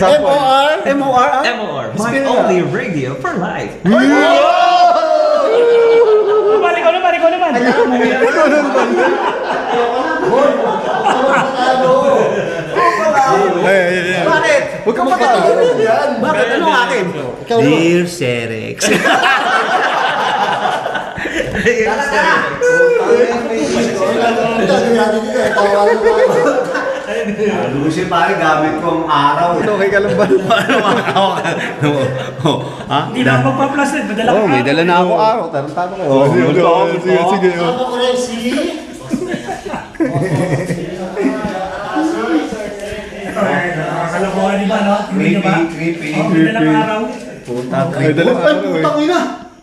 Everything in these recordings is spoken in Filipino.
MOR? MOR? MOR, my only radio for life. Ikaw naman. Bakit? Huwag kang magkatalo yan. Bakit? Ano ang akin? Dear Serex. Lucy pare, gamit ko ang araw. Okay ka lang ba? Hindi na magpa-plastic, madala ka. May dala na ako araw. Tarantado ko. Sige. Ako ko rin si... Nakakalokohan ba, no? Hindi nyo ba? Creepy. Madalang araw. May dala na araw eh. Putang ina!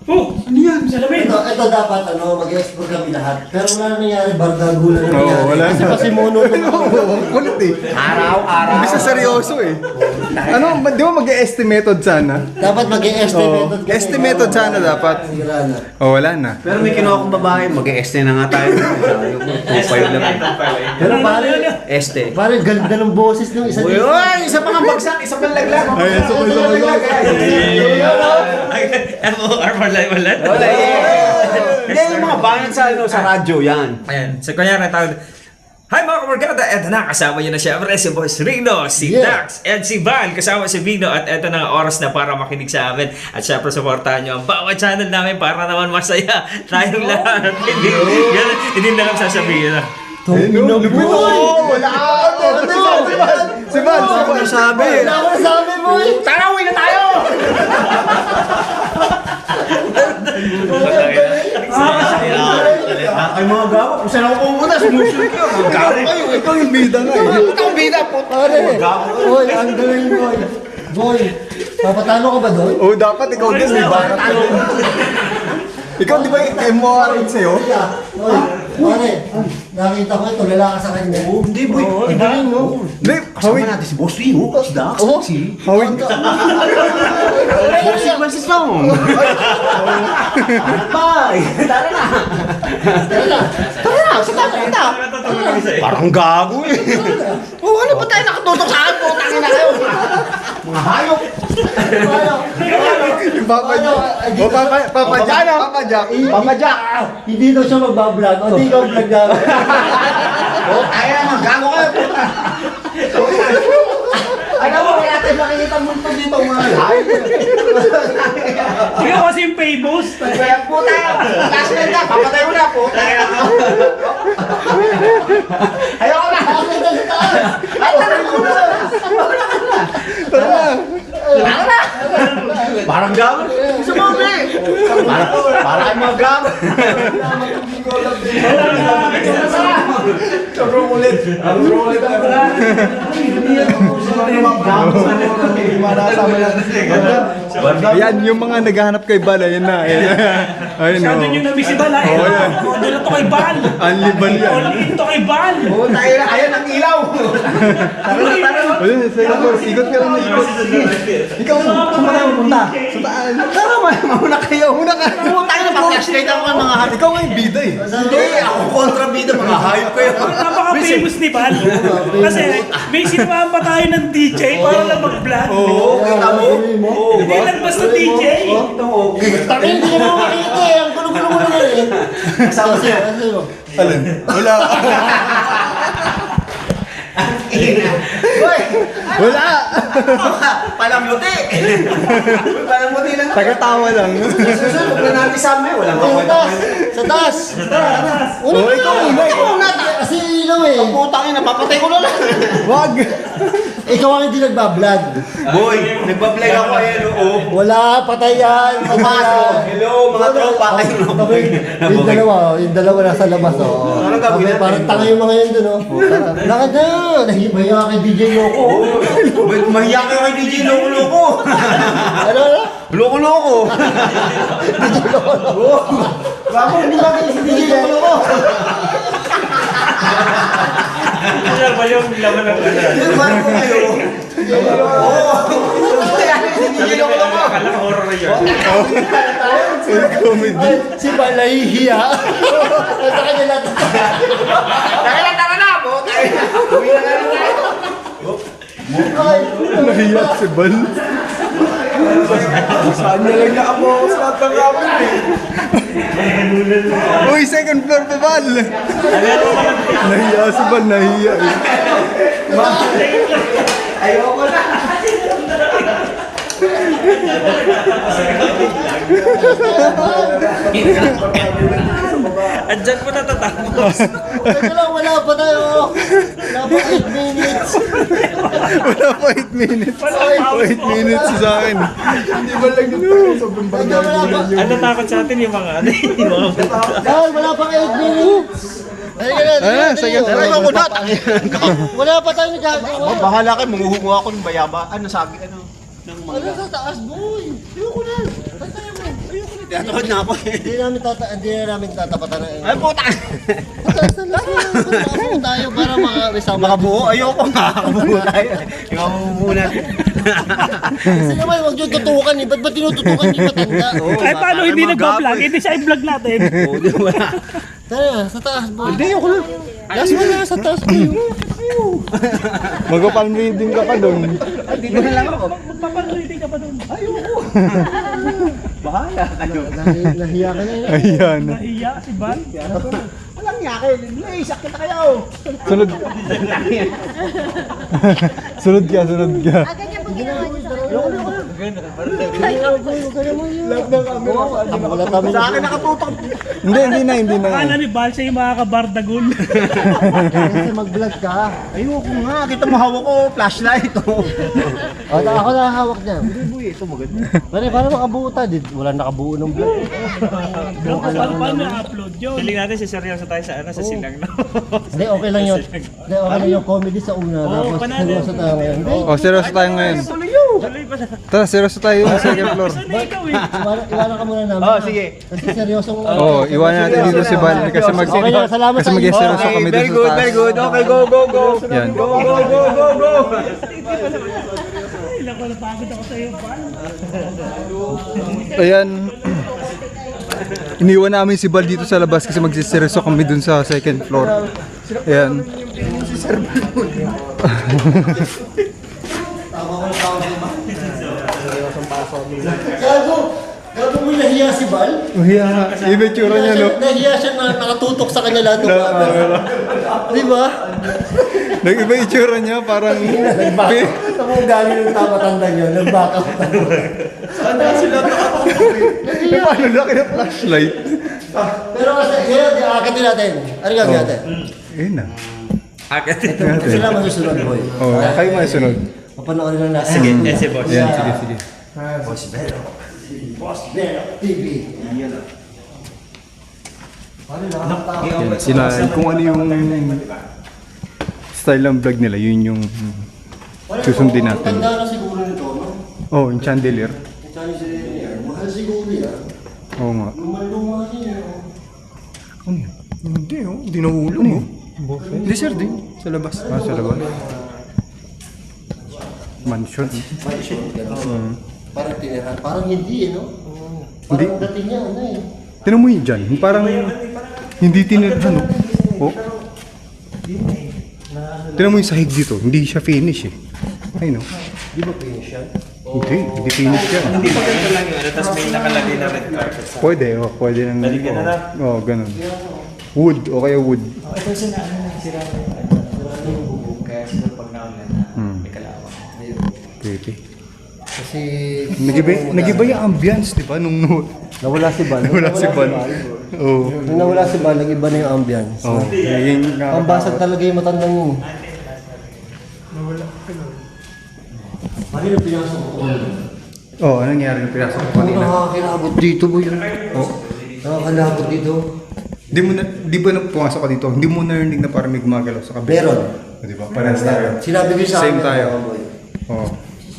Oh, ano yan? Salamin. Ito dapat mag-explore kami lahat. Pero wala na nangyari, bardagulan na nangyari. wala Kasi na. pasimono naman. Kulit eh. Araw-araw. Hindi sa seryoso eh. Ano, di ba mag-estimated sana? Dapat mag-estimated kami. Estimated sana dapat. Wala na. Wala na. Pero may kinuha kong babae, mag-este na nga tayo. Kupay lang. Pero pare, Este. ganda ng boses ng isa Uy, dito. isa pang bagsak, isa pang laglag. Ay, isa pang laglag. MOR for life ulit. Wala Hindi, yung mga banat sa radyo, yan. Ayan, so kunyari tawag. Hi mga kamarkada, eto na, kasama nyo na syempre si Boss Rino, si Yeah. Dax, and si Val, kasama si Vino, at eto na ang oras na para makinig sa amin. At syempre, supportahan nyo ang bawat channel namin para naman masaya tayong lahat. Hindi na lang sasabihin na. Wala Si Val. Sabi. Wala ko nasabi mo eh. Tara, uwi na tayo! Ay mga gawa, kung saan ako pumunta, sumusunod ko. Mga gawa kayo. Ikaw yung bida nga eh. Puta akong bida, puta. Pare, boy, ang galing boy. Boy, papatalo ka ba doon? Oh, dapat ikaw din, di ba? Ikaw di ba yung MOR sa'yo? Boy, pare, nakita ko ito, lalaka sa kanya. Hindi, boy. Ang galing no? Hindi, Kasama natin si Boss Rino, si Dax, si... hawig. Boss Francis Long. Bye! Tara na! Parang gago eh. Oh, ano ba tayo nakatutok sa akin? Putangin na kayo. Mga hayop. Papa Jack. Papa Jack. Hindi daw siya magbablog. O, di ikaw vlog namin. Oh, tayo na, gago kayo. Puta. Alam mo, wala tayo makikita multo dito mga hayop. Ikaw kasi yung famous. Kaya puta, last night na, papatay mo na, puta. Ayoko na. Ay, tara na. Tara na. Parang gago. Sumami. Parang kayo mga gago. Sobrang ulit. Sobrang ulit. Yan, yung mga naghahanap kay Bal, ayun na. Ayun Masyado o. nyo na-visible ha. Oo, yan. Model na to kay Bal. Unli Bal yan. All in to kay Bal. Oh, tayo na. Ayan ang ilaw. Tara na, tara na. Ayun, second floor. Ikot ka lang na ikot. Ikaw, saan ba tayo pupunta? Sa taan. Tara, mauna kayo. Muna ka. Tayo na, pa-flashlight ako ng mga hati. Ikaw nga yung bida eh. Hindi, ako kontrabida, mga hayop kayo. Napaka-famous ni Bal. Kasi may sinamahan pa tayo ng DJ para lang mag-vlog. Oo, kita mo. Oo, Hindi lang basta DJ. Takin, hindi ka naman makikita eh. Ang gulo-gulo mo na eh. Kasama siya. Alin? Wala. Hoy! Wala. Palamuti! Palamuti lang. Tagatawa lang. Susunod na natin sa amin. Walang Sa taas! Sa taas! Una Oh, ikaw una. Ikaw una! Kasi ilaw eh. Ang putang ina, papatay ko na lang. Wag. Ikaw ang hindi nagbablog. Boy, nagpa-play ako ayan, oo. Wala, patay yan. Patay Pumasok. yan. Hello, mga tropa. Ay, Yung dalawa nasa labas oh. Anong gagawin natin? Parang tanga yung mga yun dun oh. Lakad na! Nahimayo ka kay DJ Loco. Wait, mahiya kayo kay DJ Loko-Loko. Ano? Loko-Loko. DJ Loco. Bakit hindi ba kayo si DJ Loko-Loko? Ano ba yung laman ng ano? Yung bago kayo. Oo. Si DJ Loko-Loko. Akala ko horror yun. Comedy. Si Bal nahihiya. Sa kanya natin. Tara na, po. Uwi na tayo. Ay, Nahiya si Bal. Saan niya lang nakapokus lahat ng ramen eh. Uy, second floor pa Bal. Nahiya si Bal, nahiya eh. Ayoko na. Andyan po natatapos. teka lang, wala pa tayo. Wala pa 8 minutes. Wala pa 8 minutes. 8 minutes sa akin. Hindi ba lang yung sobrang Teka, wala pa. Ano takot sa atin yung mga ano, yung mga Dahil wala pang 8 minutes. Halika na, Ano, second floor. Ayoko na. Wala pa tayo nagagawa. Bahala kayo, manguhungo ako ng bayaba. Ano sabi, ano? Ano sa taas, boy? Ayoko na. Tayo mo. Ayoko na. Tinatakot na ako eh. Hindi na namin tatapatan ng Ay, puta! Taas na lang. Makabuo tayo para makasama. Makabuo? Ayoko, makakabuo tayo. Yung mabubuo natin. Kasi naman, huwag nyo tutukan eh. Ba't ba tinututukan yung matanda? Kahit paano hindi nagpa-vlog, hindi siya i-vlog natin. Oo, di ba? Tara, sa taas, boy. Hindi, ako lang. Last one na, sa taas kayo. Mag-palm reading ka pa doon. Dito na lang ako. Magpapag-reading ka pa doon. Bahala kayo. Nahiya ka na eh. Ayan. Nahiya si Van. Walang yakin. Ay, sakit na kayo. Sunod. Sunod ka, sunod ka. Sa akin nakatutok. Hindi na. Akala ni Val siya yung makakabardagol. Kasi mag-vlog ka. Ayoko nga. Kita mo hawak ko. Flashlight. O, ako na hawak niya. Ito maganda. Paano makabuo tayo? Wala nakabuo ng vlog. Paano i-upload yun? Tuloy natin si seryoso tayo sa ano sa silang no. Hindi, okay lang yun. Hindi, okay lang yung comedy sa una. Tapos panalo. seryoso tayo ngayon. Hindi, Oh, seryoso tayo ngayon. Tuloy pa na. Tara, seryoso tayo sa second floor. Sana ikaw eh. iwanan ka muna namin. Oh, sige. Kasi seryosong... Oh, iwanan natin dito si Val kasi Okay na, salamat kasi sa inyo. mag-seryoso kami very dito good, sa very taas. good. Okay, go, go, go. Yan. Go, go, go, go, go. Ay, naku, napagod ako sa'yo, Val. Ayan. Iniwan namin si Val dito sa labas kasi magsiseryoso kami dun sa second floor. Ayan. Gago mo nahiya si Val? Uhiya, iba tsura niya, no? Nahiya siya na nakatutok sa kanya lahat ng camera. Di ba? Nag-iba itsura niya, parang... Sa mga galing ng tamatanda niyo, nag-back up. Paano laki na flashlight? Pero kasi, ngayon, akatin natin. Ano gagawin natin? Ayun na. Agad. Sila masusunod, boy. Oh, kayo masunod. Papanoorin lang natin. Sige, si boss. Ayan, sige, sige. Boss Bero TV. Yan, sila, kung ano yung style ng vlog nila, yun yung susundin natin. Tanda na siguro nito, no? Oh, yung chandelier. Yung Chinese engineer. Mahal siguro yan. Oo nga. Lumaluma niya. Ano yun? Hindi oh, hindi nahulog oh. Hindi sir, di. Sa labas. Ah, sa labas. Mansion. Parang tiniran. Parang hindi eh, no? Hindi. Parang dating niya, ano eh. Tinan mo yun dyan, yung parang hindi tinirhan no? Oh. Tinan mo yung sahig dito, hindi siya finish eh. Ay no? Di ba finish yan? Hindi finish yan. Hindi pa ganito lang yun. Tapos may nakalagay na red carpet sa... Pwede, oh, pwede nang... Balikan na lang. Oh, ganun. Wood, o kaya wood. Ito sa na ano sira yung bubog. Kaya siguro pag nauna na may kalawang. Pwede. Kasi... Nagiba yung ambience, di ba? Nung Nawala si Val. wala si Ban. Oh. Nung nawala si Val, nag-iba na yung ambience. Oh, yung Ang basag talaga yung matandang yun. Ano yung pinasok ko? Oh, anong nangyari yung pinasok ko Ano kanina? nakakilabot dito boy? Oh. Nakakalabot dito. Di ba na pumasok ka dito? Hindi mo narinig na parang may gumagalaw sa kabila? Meron. Di ba? Parehas tayo. Sinabi ko sa Same camera, tayo. boy. Oh.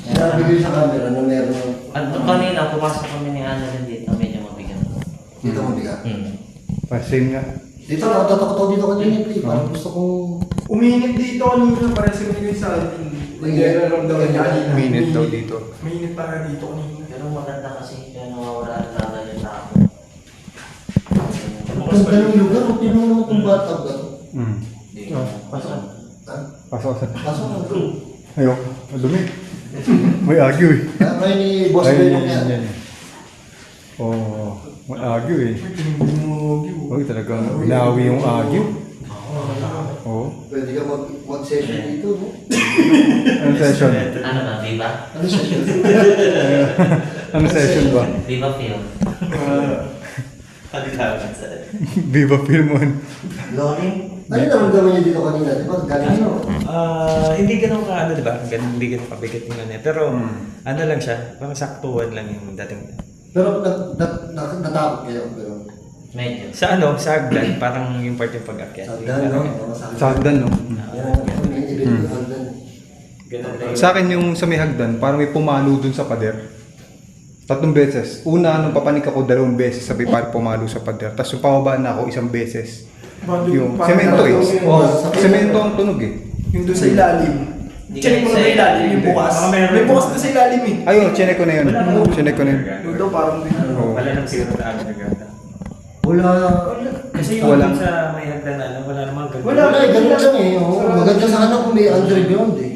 Sinabi ko sa camera na meron. At kanina, pumasok kami ni Ana rin dito, medyo mabigat. Dito mo biga. Same nga. Dito natatakot ako dito kanina. Parang gusto kong... Uminit dito kanina para sa mga sa nagre-ramdaman niya kanina. Minute daw dito. Mainit para dito kanina. Pero maganda kasi, kaya nawawala at lala yung tao. Ang ganda ng lugar. Ang tinong naman kung batag ba? Mm. Hindi na. Ha? Pasok sa... Pasok na bro. Ayok, madumi. May agyo eh. Kaya ni Boss Ay, Benok yan. yan. Oh, may agyo eh. Uy, talagang inawi yung agyo. Oo. Pwede ka mag-session dito, no? Ano session? Ano ba? Viva? Ano session? Ano session ba? Viva Film. Viva Filmon. Loring? Ano naramdaman niyo dito kanina? Di ba? Galing mo. Hindi ganun ka, ano, diba? Hindi ganun kabigat yung ano. Pero, ano lang siya, parang saktuhan lang yung dating. Pero natakot kayo. Pero Medyo. Sa ano, sa hagdan, parang yung part yung pag-akyat. sagdan, no? Sa hagdan, no? Yan, may event yung hagdan. Ganun na yun. Sa akin yung sa may hagdan, parang may pumalo dun sa pader. 3 beses. Una, nung papanik ako 2 beses, sabi parang pumalo sa pader. Tapos yung pamabaan na ako 1 beses. Yung semento eh. Oh, semento ang tunog eh. Yung doon sa ilalim. Check mo na may ilalim, yung bukas. May bukas doon sa ilalim eh. Ayun, chinek ko na yun. Chinek ko na yun. Yung daw parang Oo. Wala nang siguro na ano naganda. Wala. Kasi yung Wala. sa may hagdan na ano, wala namang ganun. Wala, ganun lang eh. Oo, maganda sana kung may underground eh.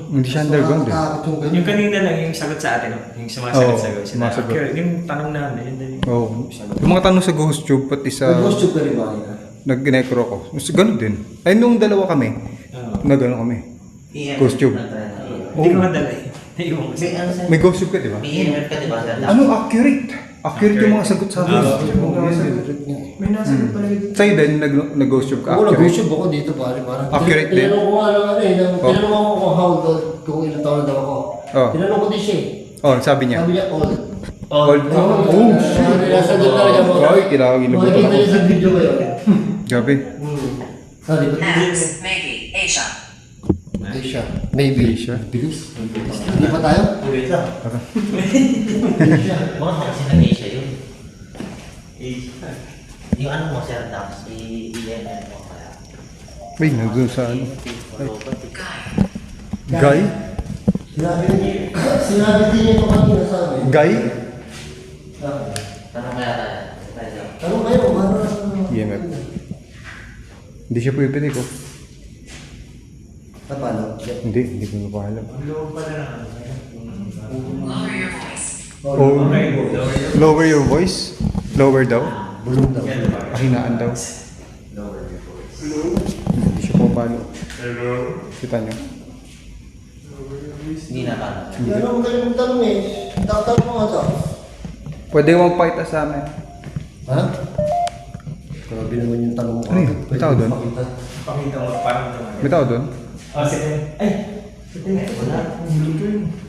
Hindi siya underground eh. Nakakatakot yung ganun. Yung kanina lang, yung sagot sa atin, no? Yung sumasagot-sagot. Oo, sumasagot. Yung tanong namin, yun din. Oh. Yung mga tanong sa ghost tube, pati sa May ghost tube ka rin ba kanina? nag-necro ko. Ganun din. Ay, nung dalawa kami, Oo. nag-ano kami. Ghost tube. Hindi ko madala eh. Naiwan ko May siya. ano sir? May ghost tube ka, di ba? May EMF ka diba sir? Ano, accurate. Accurate yung mga sagot sa akin. may nasagot talaga dito. Sa'yo din, nag-ghost tube ka. Ako Accurate. nag-ghost tube ako dito pare. Parang Accurate din. Tinanong ko nga lang ano eh. Oh. Tinanong ako kung how old, kung ilang taon na daw ako. Oh. Tinanong ko din siya eh. Oh, sabi niya. Sabi niya old. Old. Oh, nasagot talaga mo. Ay, kinakakilabot Makikita ako. niya sa video ko yun. Gabi. Sorry, ba't Next, maybe Asia. hindi siya? Maybe. Asia. Bilis. Hindi pa tayo? Hindi siya. Baka kasi nag-Asia yun. Yung ano mo sir, Dax, i-EMF mo kaya. May nandun sa ano. Guy. Guy? Sinabi din niya ito kanina sa amin. Guy? Tanong kaya tayo. Tanong kayo, para... EMF. Hindi siya pwede ko. Paano? Hindi ko pa alam. Lower your voice. Oh, lower your voice? Lower daw? Bulong daw. Pahinaan daw. Hindi siya pumapalo. Kita niyo? Hindi na paano. Ano mo kayo magtanong eh? Tatanong mo nga daw. Pwede mo magpakita sa amin. Ha? Grabe naman yung tanong mo. Ano yun? May tao doon? Pakita. Pakita mo, parang ito. May tao doon? Oh, sige. Ay! Wala.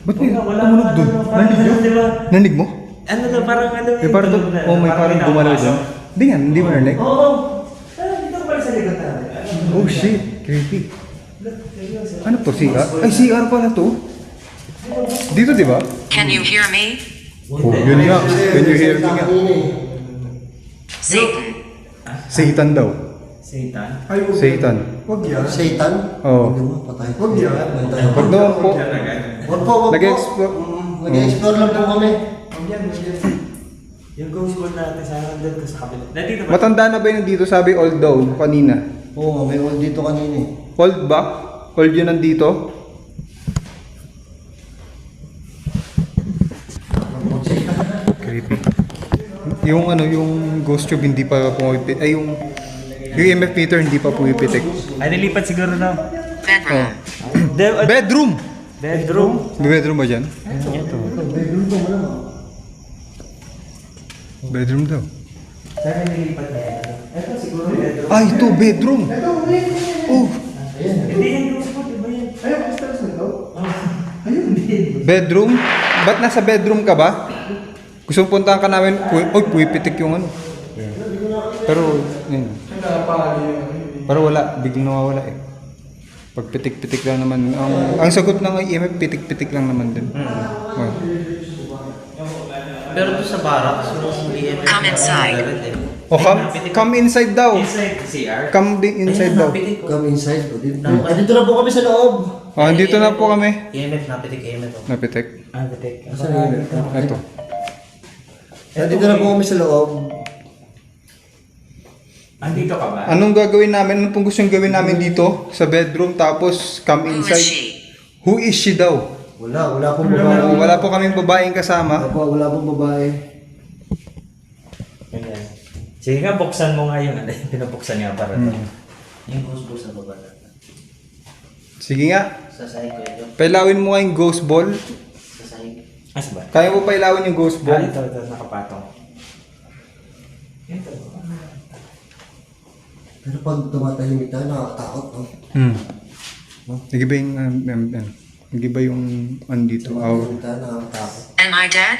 Ba't may Wala. tumunog doon? Nanig mo? Diba? Nanig mo? Ano na, parang ano May parang doon? Oh, may parang gumalaw doon. Hindi nga, hindi mo narinig? Oo. Dito ko pala sa likod natin. Oh shit, creepy. Ano to, CR? Ay, CR pala to. Dito, di ba? Can you hear me? Oh, yun nga. Can you hear me nga? Satan. Satan daw. Satan. Ay, huwag. Satan. Huwag yan. Satan? Oo. Hindi mo, patay. Huwag yan. Wag naman po. Wag po, wag po. Nag-explore. Nag-explore lang po kami. Huwag yan, huwag yan. Yung ghost school natin, sana nandun ko sa kabila. Nandito ba? Matanda na ba yung dito? Sabi old daw kanina. Oo, may old dito kanina eh. Old ba? Old yun nandito? Creepy. Yung ano, yung ghost tube hindi pa pumipitik. Ay, yung EMF meter hindi pa pumipitik. Ay, nilipat siguro na. Oh. Bedroom. Bedroom! Bedroom. May bedroom ba dyan? Bedroom ko mo naman. Bedroom daw. Sana nilipat na yan. Ito siguro bedroom. Ay, ito, bedroom! Oh, Hindi yan ghost school, diba yan? Ayaw, stars na daw. bedroom? Ba't nasa bedroom ka ba? Gusto mong puntahan ka namin? Uy, pumipitik yung ano. Pero, yun. Pero wala, biglang nawawala eh. Pag pitik-pitik lang naman. Ang sagot ng EMF, pitik-pitik lang naman din. Oh. Pero doon sa barracks, yung EMF. Come inside. Oh, come inside daw. Inside CR. Come inside daw. Come inside po. Dito na po kami sa loob. Oh, dito na po kami. EMF, napitik EMF. oh. Napitik. Ah, batik. Ito. Dito na po kami sa loob. Andito ka ba? Anong gagawin namin? Ano pong gusto gawin namin dito? Sa bedroom, tapos come Who is inside. she? Who is she daw? Wala pong babae. Wala po kaming babaeng kasama. Wala pong babae. Ganyan. Sige nga, buksan mo nga yung ano, pinabuksan niya para to. Yung ghost sa baba. Sige nga, Sa sahig ko ito. pailawin mo nga yung ghost ball. Sa sahig. Asa ba? Kaya mo pailawin yung ghost ball? Ito, nakapatong. Ito. Pero pag tumatahimik tayo, nakakatakot. No? Nagiba yung, nagiba yung andito. Tumatahimik tayo, nakakatakot. Am I dead?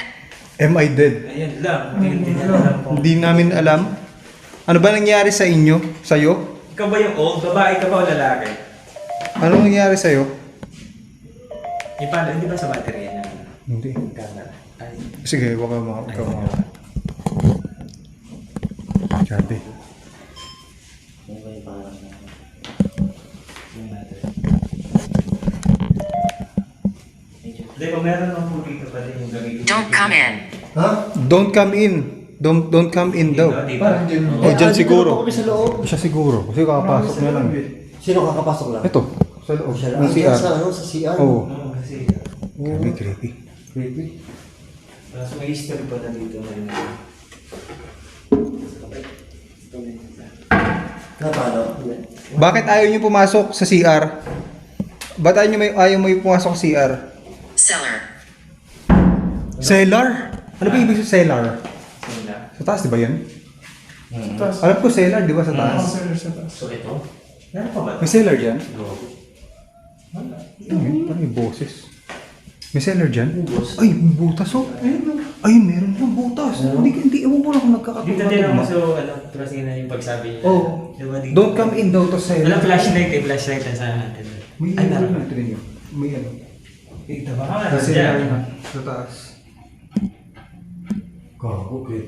Am I dead? Ayun lang. Hindi na alam po. Hindi namin alam. Ano ba nangyari sa inyo? Sa'yo? Ikaw ba yung old? Babae ka ba o lalaki? Ano nangyari sa'yo? Hindi ba sa baterya niya? Hindi. Camera. Ay. Sige, wag ka mga. Sabi. Ano ba yung pangarap na? Yung battery. Hindi, kung meron ng puli ka pa din yung gagawin. Don't come in. Ha? Don't come in. Don't come in daw. Parang dyan. Oh, dyan andito siguro. na po kami sa loob. Siya siguro. Kasi kakapasok na lang. Sino kakapasok lang? Ito. Sa loob. Siya lang. Ng CR. Sa ano? Sa CR? Oo. Kasi, Grabe, creepy. Creepy. so may history pa na dito ngayon. Paano? Bakit ayaw niyo pumasok sa CR? Ba't ayaw mo pumasok sa CR? Cellar. Cellar? Ano ba ibig sa cellar? Sila. Sa taas, di ba yan? Taas. Alam ko cellar, di ba sa taas? Sa taas. So ito? Meron pa ba? May cellar dyan? Wala. Parang may boses. May cellar dyan? Ay, may butas oh. Ay, meron yung butas. Hindi, ewan ko lang kung Dito din ako nagkakatulad. so ano, trust na yung pagsabi niya. Oh. Diba dito? Don't come in daw to cellar. Wala flashlight flashlight lang sa atin. May Ay, ano meron. natin rin yun. May ano. Dito ba? Sa cellar na. Sa taas.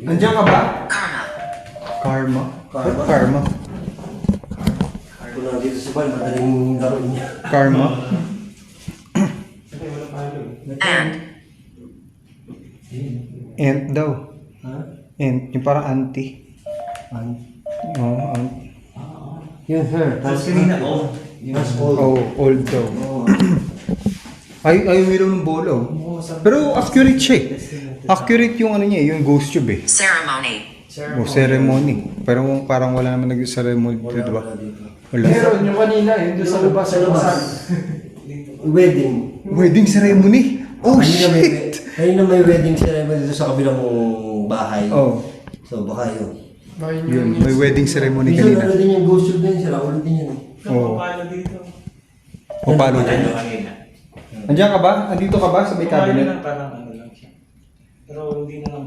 Andiyan ka ba? Karma. Karma. Karma? What karma? Kung nandito si Val, madaling laro niya. Karma? And. Ant daw. Ha? Ant. Yung parang auntie. Ano? Oo, aunt. Yung hair. Tapos kanina, oh. Mas old. Oh, old daw. Oo. Ay, umilaw ng bola oh. Pero accurate siya eh. Accurate yung ano niya, yung ghost tube eh. Ceremony. O ceremony. Pero parang wala naman nag-ceremony dito, di ba? Wala dito. Wala. Meron yung kanina, yun doon sa labas. Sa labas. Wedding. Wedding ceremony? Oh Kanina shit! may wedding ceremony dito sa kabilang bahay. Oh, So baka yun. Bakit yun. May wedding ceremony Minsan kanina. ano din yung ghost tube din, sila ulit din yun. Oo. Paano dito? O paano Ano dyan? kanina? Andiyan ka ba? Andito ka ba sa may Paano cabinet? lang, parang ano lang siya. Pero hindi na lang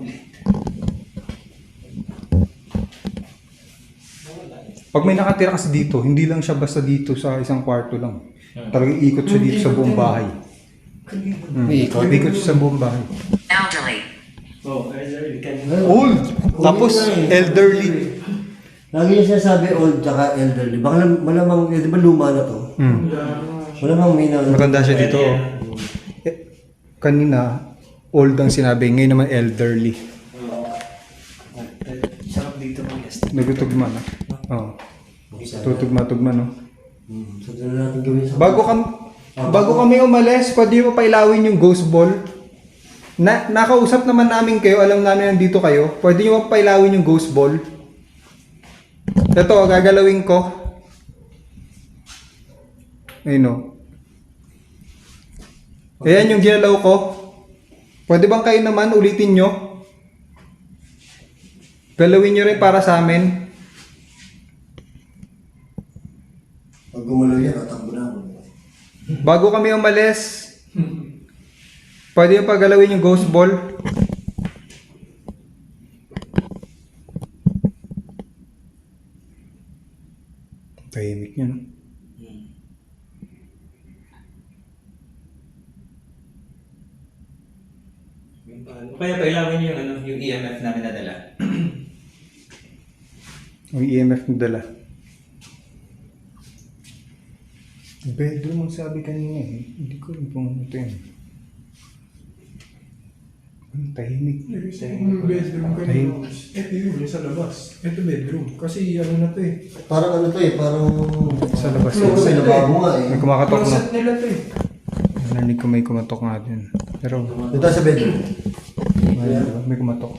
Pag may nakatira kasi dito, hindi lang siya basta dito sa isang kwarto lang. Talagang ikot siya dito sa buong bahay. Ikot siya sa buong bahay. Elderly. Oh, elderly. Old! Tapos elderly. Lagi niya sinasabi old tsaka elderly. Baka malamang, di ba luma na to? Malamang may na... Matanda siya dito. Kanina, old ang sinabi. Ngayon naman elderly. Sarap dito ng guest. Nagtutugma na. Oo. Tutugma-tugma, no? So, doon na natin gawin sa... Bago kami umalis, pwede mo pailawin yung ghost ball. Nakausap naman namin kayo, alam namin nandito kayo. Pwede nyo pailawin yung ghost ball. Ito, gagalawin ko. Ayun o. Ayan yung ginalaw ko. Pwede bang kayo naman ulitin nyo? Galawin nyo rin para sa amin. Pag gumalaw yan, tatakbo na ako. Bago kami umalis, pwede yung paggalawin yung ghost ball. Tahimik niya, no? Kaya pailawin niyo yung, ano, yung EMF namin nadala. Ang EMF na dala. Bedroom ang sabi kanina eh. Hindi ko rin kung ito yun. Ang tahimik. Yung bedroom kanina. Ito yun, yung sa labas. Ito bedroom. Kasi ano na to eh. Parang ano to eh, parang... Sa labas Ano yun. may lababo nga eh. May kumakatok na. Concept nila to eh. Narinig ko may kumatok nga din. Pero, Dito sa bedroom. may kumatok.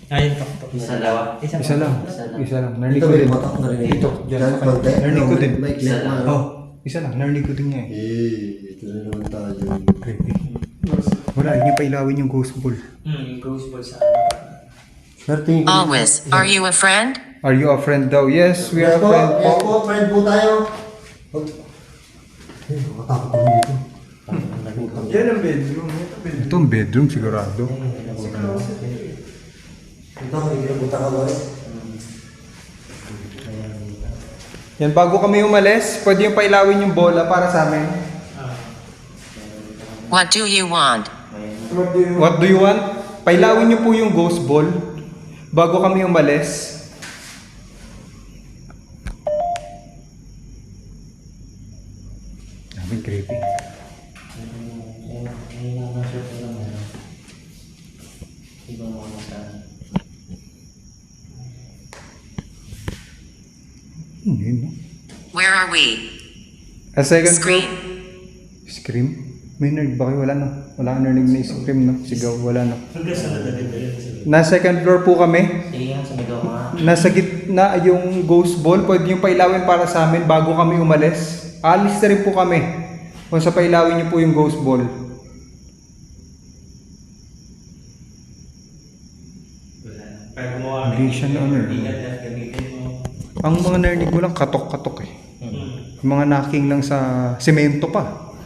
Ayun, tok. Isa daw. Isa lang. Isa lang. Narinig Dito ko may din. matak na rin. Dito, dyan sa kanya. konti. Narinig ko din. May clip na. Oh, isa lang. Narinig ko din niya eh. Ito na naman tayo. Creepy. Wala, hindi pa ilawin yung ghost ball. Yung ghost ball sa Pero tingin ko. Always. Are you a friend? Are you a friend daw? Yes, we are Yes a friend Yes po. po, friend po tayo. Ay, makatakot ako dito. Yan ang bedroom. Ito bedroom. Ito ang bedroom sigurado. Ito, hindi na punta ka ba rin? Yan, bago kami umalis, pwede yung pailawin yung bola para sa amin. What do you want? What do you want? Pailawin niyo po yung ghost ball bago kami umalis. Daming creepy. Hindi, no? Where are we? A second floor. Scream. Scream? May nerd ba kayo? Wala no? Wala kang narinig na scream no? Sigaw, wala no? Nasa second floor po kami. Sige nga, sumigaw ka nga. Nasa gitna yung ghost ball. Pwede yung pailawin para sa amin bago kami umalis. Alis na rin po kami. Kung sa pailawin niyo po yung ghost ball. Pag gumawa Hindi siya na ano eh. gamitin mo. Ang mga narinig mo lang katok-katok eh. Yung mga knocking lang sa semento pa.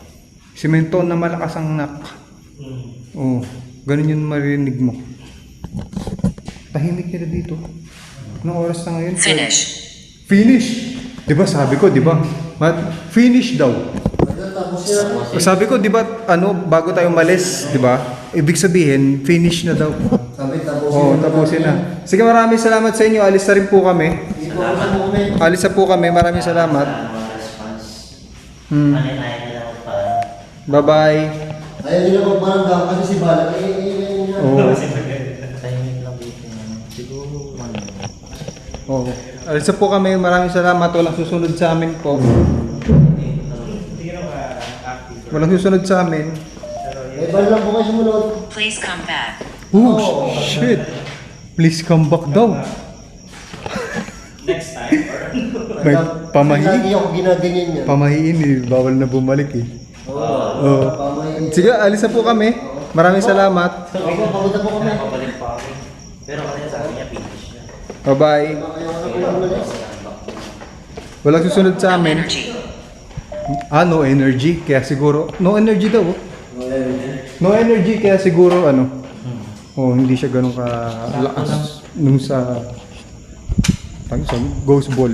Semento na malakas ang knock. Oo. Ganun yung marinig mo. Tahimik nila dito. Anong oras na ngayon? Finish. Finish! Diba sabi ko, diba? Finish daw. Tapos yan. Sabi ko, diba, ano, bago tayo malis, diba? Ibig sabihin, finish na daw. Sabi, tapusin Oo, tapusin na. Sige, maraming salamat sa inyo. Alis na rin po kami. Salamat. Alis na po kami. Maraming salamat. Mga response. Hmm. Ano na lang pa. Bye-bye. Ayaw nila magbaranggang kasi si Balat. Oo. Timing lang dito. Siguro, ano. Oo. Alis na po kami. Maraming salamat. Walang susunod sa amin po. Walang susunod sa amin. May bal lang po kayo sumunod. Please come back. Oh, shit. Please come back daw. Next time. May Lagi pamahiin. ako ginaganyan niya. Pamahiin eh. Bawal na bumalik eh. Oo. Pamahiin. Sige, alis na po kami. Maraming salamat. Opo, pagod na po kami. Pabalik pa kami. Pero kanina sa akin niya, finish na. Bye-bye. Ayaw na po yung umalis. Walang susunod sa No amin. energy. No energy. Kaya siguro, no energy daw. Oh. No energy, kaya siguro ano. Oh, hindi siya ganun ka lakas nung sa ghost ball.